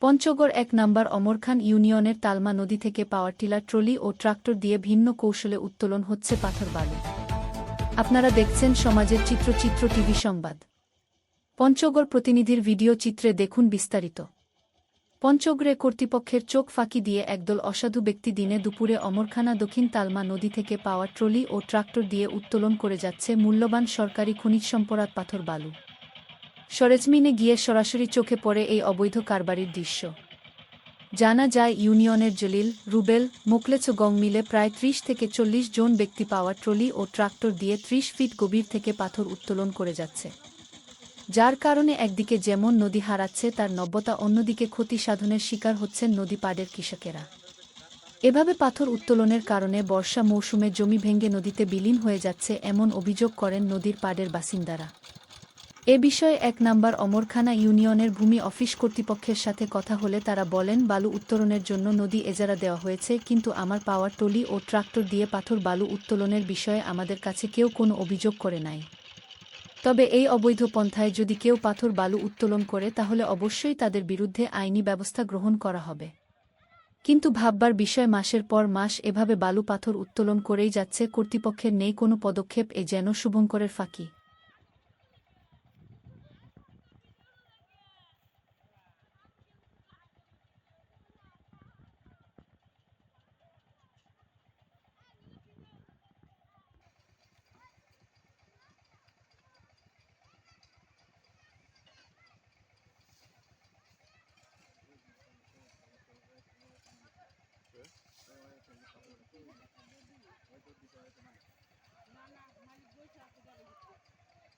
পঞ্চগড় ১ নম্বর অমরখান ইউনিয়নের তালমা নদী থেকে পাওয়ার টিলার ট্রলি ও ট্রাক্টর দিয়ে ভিন্ন কৌশলে উত্তোলন হচ্ছে পাথর বালু। আপনারা দেখছেন সমাজের চিত্র টিভি সংবাদ। পঞ্চগড় প্রতিনিধির ভিডিও চিত্রে দেখুন বিস্তারিত। পঞ্চগড়ে কর্তৃপক্ষের চোখ ফাঁকি দিয়ে একদল অসাধু ব্যক্তি দিনে দুপুরে অমরখানা দক্ষিণ তালমা নদী থেকে পাওয়ার ট্রলি ও ট্রাক্টর দিয়ে উত্তোলন করে যাচ্ছে মূল্যবান সরকারি খনিজ সম্পদ পাথর বালু। সরেজমিনে গিয়ে সরাসরি চোখে পড়ে এই অবৈধ কারবারির দৃশ্য। জানা যায় ইউনিয়নের জলিল, রুবেল, মোকলেছ গং মিলে প্রায় ৩০ থেকে ৪০ জন ব্যক্তি পাওয়ার ট্রলি ও ট্রাক্টর দিয়ে ৩০ ফিট গভীর থেকে পাথর উত্তোলন করে যাচ্ছে, যার কারণে একদিকে যেমন নদী হারাচ্ছে তার নব্যতা, অন্যদিকে ক্ষতি সাধনের শিকার হচ্ছেন নদী পাড়ের কৃষকেরা। এভাবে পাথর উত্তোলনের কারণে বর্ষা মৌসুমে জমি ভেঙে নদীতে বিলীন হয়ে যাচ্ছে এমন অভিযোগ করেন নদীর পাড়ের বাসিন্দারা। এ বিষয়ে ১ নম্বর অমরখানা ইউনিয়নের ভূমি অফিস কর্তৃপক্ষের সাথে কথা হলে তারা বলেন, বালু উত্তোলনের জন্য নদী এজারা দেওয়া হয়েছে, কিন্তু আমার পাওয়ার ট্রলি ও ট্রাক্টর দিয়ে পাথর বালু উত্তোলনের বিষয়ে আমাদের কাছে কেউ কোনো অভিযোগ করে নাই। তবে এই অবৈধ পন্থায় যদি কেউ পাথর বালু উত্তোলন করে তাহলে অবশ্যই তাদের বিরুদ্ধে আইনি ব্যবস্থা গ্রহণ করা হবে। কিন্তু ভাববার বিষয়, মাসের পর মাস এভাবে বালু পাথর উত্তোলন করেই যাচ্ছে, কর্তৃপক্ষের নেই কোনো পদক্ষেপ। এ যেন শুভঙ্করের ফাঁকি।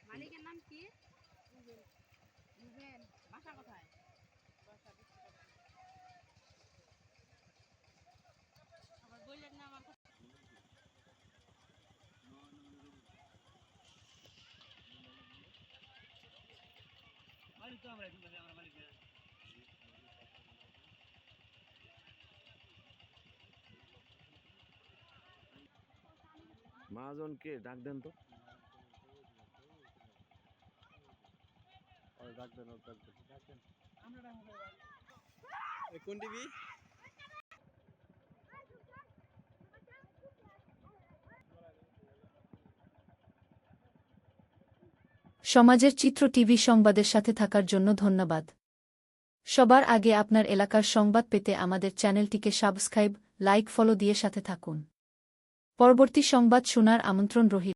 মালিকের নাম কি? রুবেল। বাসা কোথায়? আবার বললেন না আমার কথা। মালিক তো আমরা মালিক না। মহাজনকে ডাক দেন তো। কোন টিভি? সমাজের চিত্র টিভি সংবাদের সাথে থাকার জন্য ধন্যবাদ। সবার আগে আপনার এলাকার সংবাদ পেতে আমাদের চ্যানেলটিকে সাবস্ক্রাইব, লাইক, ফলো দিয়ে সাথে থাকুন। পরবর্তী সংবাদ শোনার আমন্ত্রণ রহিল।